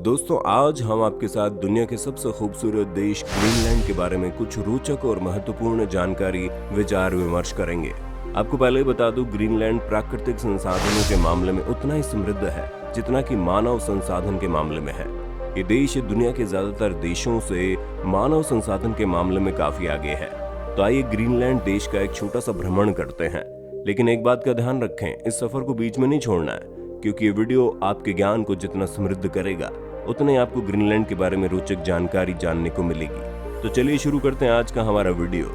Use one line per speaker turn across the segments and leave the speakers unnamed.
दोस्तों, आज हम आपके साथ दुनिया के सबसे खूबसूरत देश ग्रीनलैंड के बारे में कुछ रोचक और महत्वपूर्ण जानकारी विचार विमर्श करेंगे। आपको पहले ही बता दूं, ग्रीनलैंड प्राकृतिक संसाधनों के मामले में उतना ही समृद्ध है जितना कि मानव संसाधन के मामले में है। ये देश दुनिया के ज्यादातर देशों से मानव संसाधन के मामले में काफी आगे है। तो आइए ग्रीनलैंड देश का एक छोटा सा भ्रमण करते हैं। लेकिन एक बात का ध्यान रखें, इस सफर को बीच में नहीं छोड़ना है, क्योंकि ये वीडियो आपके ज्ञान को जितना समृद्ध करेगा उतने आपको ग्रीनलैंड के बारे में रोचक जानकारी जानने को मिलेगी। तो चलिए शुरू करते हैं आज का हमारा वीडियो।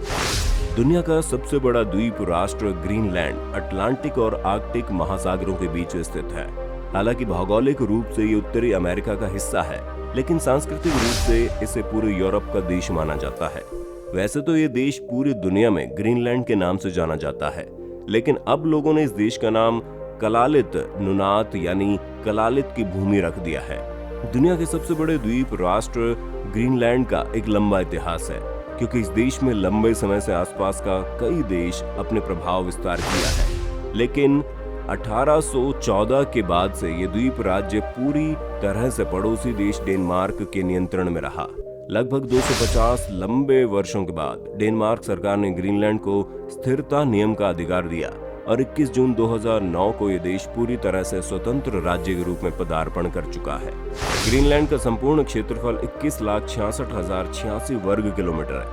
दुनिया का सबसे बड़ा द्वीप राष्ट्र ग्रीनलैंड अटलांटिक और आर्कटिक महासागरों के बीच स्थित है। हालांकि भौगोलिक रूप से ये उत्तरी अमेरिका का हिस्सा है, लेकिन सांस्कृतिक रूप से इसे पूरे यूरोप का देश माना जाता है। वैसे तो ये देश पूरी दुनिया में ग्रीनलैंड के नाम से जाना जाता है, लेकिन अब लोगों ने इस देश का नाम कलालित नुनात यानी कलालित की भूमि रख दिया है। दुनिया के सबसे बड़े द्वीप राष्ट्र ग्रीनलैंड का एक लंबा इतिहास है, क्योंकि इस देश में लंबे समय से आसपास का कई देश अपने प्रभाव विस्तार किया है। लेकिन 1814 के बाद से ये द्वीप राज्य पूरी तरह से पड़ोसी देश डेनमार्क के नियंत्रण में रहा। लगभग 250 लंबे वर्षों के बाद डेनमार्क सरकार ने ग्रीनलैंड को स्थिरता नियम का अधिकार दिया और 21 जून 2009 को यह देश पूरी तरह से स्वतंत्र राज्य के रूप में पदार्पण कर चुका है। ग्रीनलैंड का संपूर्ण क्षेत्रफल 21,66,086 वर्ग किलोमीटर है,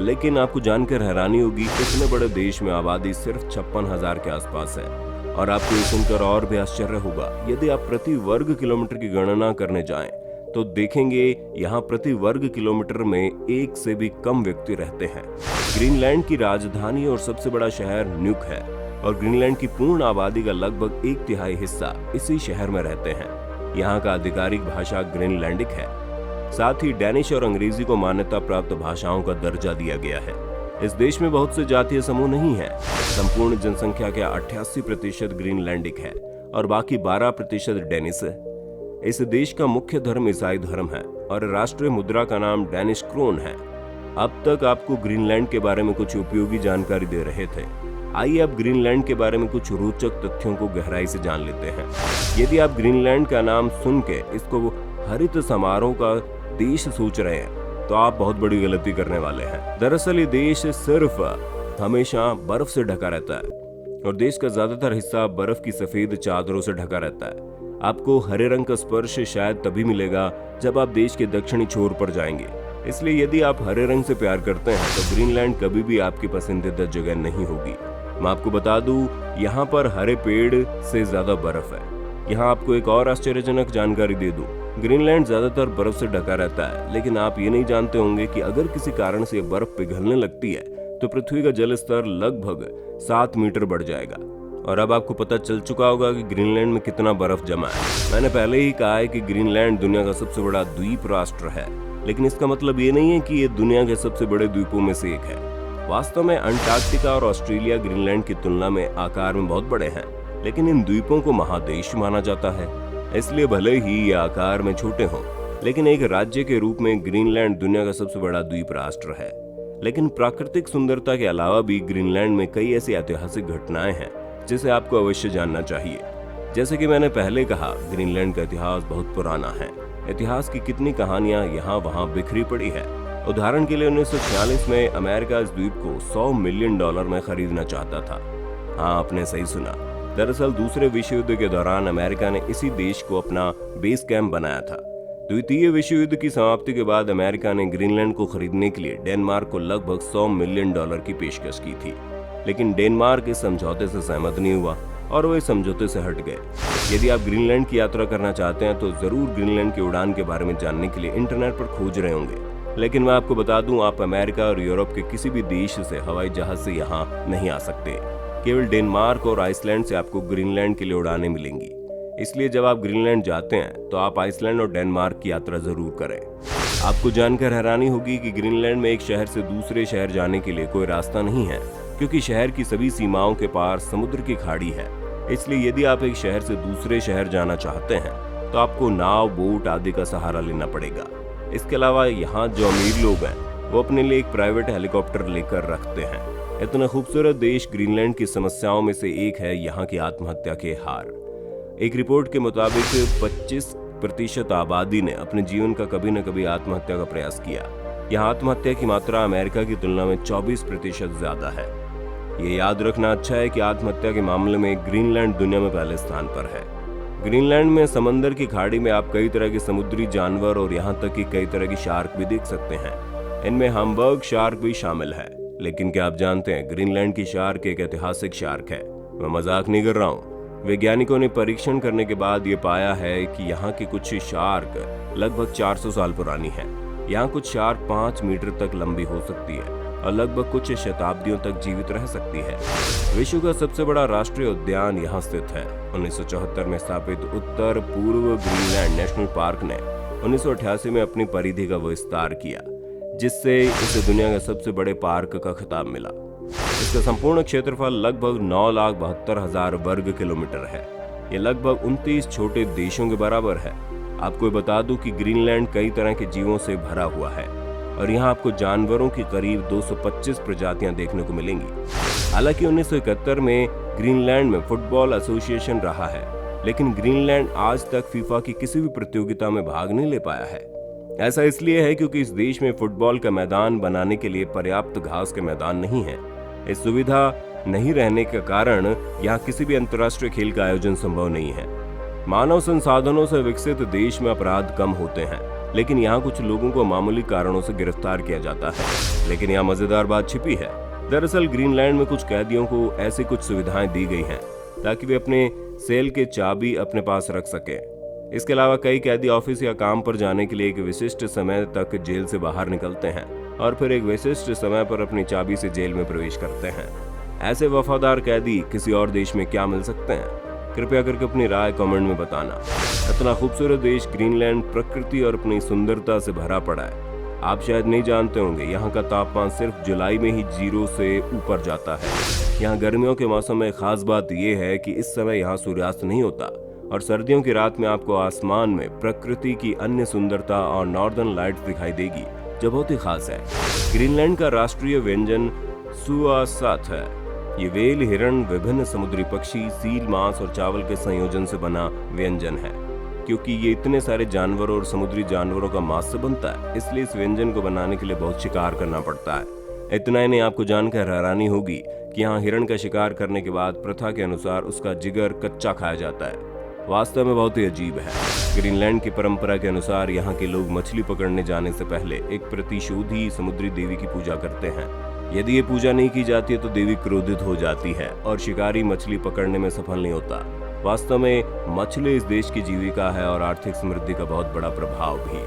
लेकिन आपको जानकर हैरानी होगी इतने बड़े देश में आबादी सिर्फ 56,000 के आसपास है। और आपको ये सुनकर और भी आश्चर्य होगा, यदि आप प्रति वर्ग किलोमीटर की गणना करने जाएं तो देखेंगे यहाँ प्रति वर्ग किलोमीटर में एक से भी कम व्यक्ति रहते हैं। ग्रीनलैंड की राजधानी और सबसे बड़ा शहर न्यूक है और ग्रीनलैंड की पूर्ण आबादी का लगभग 1/3 हिस्सा इसी शहर में रहते हैं। यहाँ का आधिकारिक भाषा ग्रीनलैंडिक है। साथ ही डैनिश और अंग्रेजी को मान्यता प्राप्त भाषाओं का दर्जा दिया गया है। इस देश में बहुत से जातीय समूह नहीं है। संपूर्ण जनसंख्या के 88% ग्रीनलैंडिक है और बाकी 12% डेनिश है। इस देश का मुख्य धर्म ईसाई धर्म है और राष्ट्रीय मुद्रा का नाम डैनिश क्रोन है। अब तक आपको ग्रीनलैंड के बारे में कुछ उपयोगी जानकारी दे रहे थे। आइए अब ग्रीनलैंड के बारे में कुछ रोचक तथ्यों को गहराई से जान लेते हैं। यदि आप ग्रीनलैंड का नाम सुन के इसको हरित समारोह का देश सोच रहे हैं तो आप बहुत बड़ी गलती करने वाले हैं। दरअसल ये देश सिर्फ हमेशा बर्फ से ढका रहता है और देश का ज्यादातर हिस्सा बर्फ की सफेद चादरों से ढका रहता है। आपको हरे रंग का स्पर्श शायद तभी मिलेगा जब आप देश के दक्षिणी छोर पर जाएंगे। इसलिए यदि आप हरे रंग से प्यार करते हैं तो ग्रीनलैंड कभी भी आपकी पसंदीदा जगह नहीं होगी। मैं आपको बता दूं, यहाँ पर हरे पेड़ से ज्यादा बर्फ है। यहाँ आपको एक और आश्चर्यजनक जानकारी दे दूं, ग्रीनलैंड ज्यादातर बर्फ से ढका रहता है, लेकिन आप ये नहीं जानते होंगे कि अगर किसी कारण से बर्फ पिघलने लगती है तो पृथ्वी का जल स्तर लगभग 7 मीटर बढ़ जाएगा। और अब आपको पता चल चुका होगा कि ग्रीनलैंड में कितना बर्फ जमा है। मैंने पहले ही कहा है कि ग्रीनलैंड दुनिया का सबसे बड़ा द्वीप राष्ट्र है, लेकिन इसका मतलब ये नहीं है कि ये दुनिया के सबसे बड़े द्वीपों में से एक है। वास्तव में अंटार्कटिका और ऑस्ट्रेलिया ग्रीनलैंड की तुलना में आकार में बहुत बड़े हैं, लेकिन इन द्वीपों को महादेश माना जाता है। इसलिए भले ही ये आकार में छोटे हों, लेकिन एक राज्य के रूप में ग्रीनलैंड दुनिया का सबसे बड़ा द्वीप राष्ट्र है। लेकिन प्राकृतिक सुंदरता के अलावा भी ग्रीनलैंड में कई ऐसी ऐतिहासिक घटनाएं हैं जिसे आपको अवश्य जानना चाहिए। जैसे कि मैंने पहले कहा, ग्रीनलैंड का इतिहास बहुत पुराना है। इतिहास की कितनी कहानियां यहाँ वहाँ बिखरी पड़ी है। उदाहरण के लिए 1946 में अमेरिका इस द्वीप को $100 मिलियन में खरीदना चाहता था। हाँ, आपने सही सुना। दरअसल दूसरे विश्व युद्ध के दौरान अमेरिका ने इसी देश को अपना बेस कैंप बनाया था। द्वितीय विश्व युद्ध की समाप्ति के बाद अमेरिका ने ग्रीनलैंड को खरीदने के लिए डेनमार्क को लगभग $100 मिलियन की पेशकश की थी, लेकिन डेनमार्क इस समझौते से सहमत नहीं हुआ और वो इस समझौते से हट गए। यदि आप ग्रीनलैंड की यात्रा करना चाहते हैं तो जरूर ग्रीनलैंड की उड़ान के बारे में जानने के लिए इंटरनेट पर खोज रहे होंगे, लेकिन मैं आपको बता दूं, आप अमेरिका और यूरोप के किसी भी देश से हवाई जहाज से यहाँ नहीं आ सकते। केवल डेनमार्क और आइसलैंड से आपको ग्रीनलैंड के लिए उड़ानें मिलेंगी। इसलिए जब आप ग्रीनलैंड जाते हैं तो आप आइसलैंड और डेनमार्क की यात्रा जरूर करें। आपको जानकर हैरानी होगी कि ग्रीनलैंड में एक शहर से दूसरे शहर जाने के लिए कोई रास्ता नहीं है, क्योंकि शहर की सभी सीमाओं के पार समुद्र की खाड़ी है। इसलिए यदि आप एक शहर से दूसरे शहर जाना चाहते हैं तो आपको नाव, बोट आदि का सहारा लेना पड़ेगा। इसके अलावा यहाँ जो अमीर लोग हैं वो अपने लिए एक प्राइवेट हेलीकॉप्टर लेकर रखते हैं। इतना खूबसूरत देश ग्रीनलैंड की समस्याओं में से एक है यहाँ की आत्महत्या के हार। एक रिपोर्ट के मुताबिक 25 1% आबादी ने अपने जीवन का कभी न कभी आत्महत्या का प्रयास किया। यहाँ आत्महत्या की मात्रा अमेरिका की तुलना में 24% ज्यादा है। ये याद रखना अच्छा है कि आत्महत्या के मामले में ग्रीनलैंड दुनिया में पहले स्थान पर है। ग्रीनलैंड में समंदर की खाड़ी में आप कई तरह के समुद्री जानवर और यहाँ तक कि कई तरह की शार्क भी देख सकते हैं। इनमें हम्बर्ग शार्क भी शामिल है। लेकिन क्या आप जानते हैं, ग्रीनलैंड की शार्क एक ऐतिहासिक शार्क है। मैं मजाक नहीं कर रहा हूँ। वैज्ञानिकों ने परीक्षण करने के बाद ये पाया है कि यहाँ की कुछ शार्क लगभग 400 साल पुरानी है। यहाँ कुछ शार्क 5 मीटर तक लंबी हो सकती है और लगभग कुछ शताब्दियों तक जीवित रह सकती है। विश्व का सबसे बड़ा राष्ट्रीय उद्यान यहाँ स्थित है। 1974 में स्थापित उत्तर पूर्व ग्रीनलैंड नेशनल पार्क ने 1988 में अपनी परिधि का विस्तार किया, जिससे इसे दुनिया के सबसे बड़े पार्क का खिताब मिला। इसका संपूर्ण क्षेत्रफल लगभग 9,72,000 वर्ग किलोमीटर है। ये लगभग 29 छोटे देशों के बराबर है। आपको बता दूं कि ग्रीनलैंड कई तरह के जीवों से भरा हुआ है और यहाँ आपको जानवरों की करीब 225 प्रजातियां देखने को मिलेंगी। हालांकि 1971 में ग्रीनलैंड में फुटबॉल एसोसिएशन रहा है, लेकिन ग्रीनलैंड आज तक फीफा की किसी भी प्रतियोगिता में भाग नहीं ले पाया है। ऐसा इसलिए है क्योंकि इस देश में फुटबॉल का मैदान बनाने के लिए पर्याप्त घास के मैदान नहीं है। इस सुविधा नहीं रहने के कारण यहाँ किसी भी अंतर्राष्ट्रीय खेल का आयोजन संभव नहीं है। मानव संसाधनों से विकसित देश में अपराध कम होते हैं, लेकिन यहाँ कुछ लोगों को मामूली कारणों से गिरफ्तार किया जाता है। लेकिन यहाँ मजेदार बात छिपी है। दरअसल ग्रीनलैंड में कुछ कैदियों को ऐसी कुछ सुविधाएं दी गई हैं ताकि वे अपने सेल के चाबी अपने पास रख सकें। इसके अलावा कई कैदी ऑफिस या काम पर जाने के लिए एक विशिष्ट समय तक जेल से बाहर निकलते हैं और फिर एक विशिष्ट समय पर अपनी चाबी से जेल में प्रवेश करते हैं। ऐसे वफादार कैदी किसी और देश में क्या मिल सकते हैं? कृपया करके अपनी राय कमेंट में बताना। इतना खूबसूरत देश ग्रीनलैंड प्रकृति और अपनी सुंदरता से भरा पड़ा है। आप शायद नहीं जानते होंगे, यहाँ का तापमान सिर्फ जुलाई में ही 0 से ऊपर जाता है। यहाँ गर्मियों के मौसम में खास बात यह है कि इस समय यहाँ सूर्यास्त नहीं होता और सर्दियों की रात में आपको आसमान में प्रकृति की अन्य सुंदरता और नॉर्दर्न लाइट्स दिखाई देगी, जो बहुत ही खास है। ग्रीनलैंड का राष्ट्रीय व्यंजन सुआसात है। ये व्हेल, हिरण, विभिन्न समुद्री पक्षी, सील, मांस और चावल के संयोजन से बना व्यंजन है। क्योंकि ये इतने सारे जानवरों और समुद्री जानवरों का मांस से बनता है, इसलिए इस व्यंजन को बनाने के लिए बहुत शिकार करना पड़ता है। इतना ही नहीं, आपको जानकर हैरानी होगी कि यहाँ हिरण का शिकार करने के बाद प्रथा के अनुसार उसका जिगर कच्चा खाया जाता है। वास्तव में बहुत ही अजीब है। ग्रीनलैंड की परंपरा के अनुसार यहाँ के लोग मछली पकड़ने जाने से पहले एक प्रतिशोधी समुद्री देवी की पूजा करते हैं। यदि ये पूजा नहीं की जाती है तो देवी क्रोधित हो जाती है और शिकारी मछली पकड़ने में सफल नहीं होता। वास्तव में मछली इस देश की जीविका है और आर्थिक समृद्धि का बहुत बड़ा प्रभाव भी।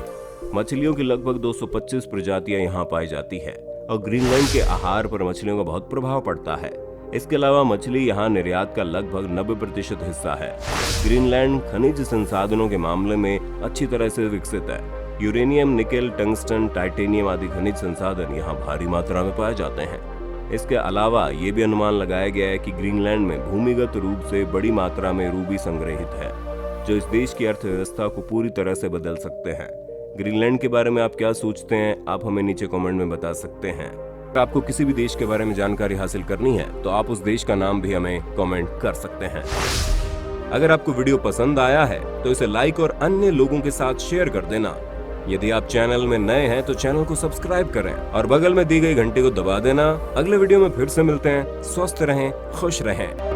मछलियों की लगभग 225 प्रजातियां यहाँ पाई जाती है और ग्रीनलैंड के आहार पर मछलियों का बहुत प्रभाव पड़ता है। इसके अलावा मछली यहाँ निर्यात का लगभग 90% हिस्सा है। ग्रीनलैंड खनिज संसाधनों के मामले में अच्छी तरह से विकसित है। यूरेनियम, निकेल, टंगस्टन, टाइटेनियम आदि खनिज संसाधन यहाँ भारी मात्रा में पाए जाते हैं। इसके अलावा ये भी अनुमान लगाया गया है कि ग्रीनलैंड में भूमिगत रूप से बड़ी मात्रा में रूबी संग्रहित है, जो इस देश की अर्थव्यवस्था को पूरी तरह से बदल सकते हैं। ग्रीनलैंड के बारे में आप क्या सोचते हैं, आप हमें नीचे कमेंट में बता सकते हैं। अगर आपको किसी भी देश के बारे में जानकारी हासिल करनी है तो आप उस देश का नाम भी हमें कमेंट कर सकते हैं। अगर आपको वीडियो पसंद आया है तो इसे लाइक और अन्य लोगों के साथ शेयर कर देना। यदि आप चैनल में नए हैं तो चैनल को सब्सक्राइब करें और बगल में दी गई घंटी को दबा देना। अगले वीडियो में फिर से मिलते हैं। स्वस्थ रहें, खुश रहें।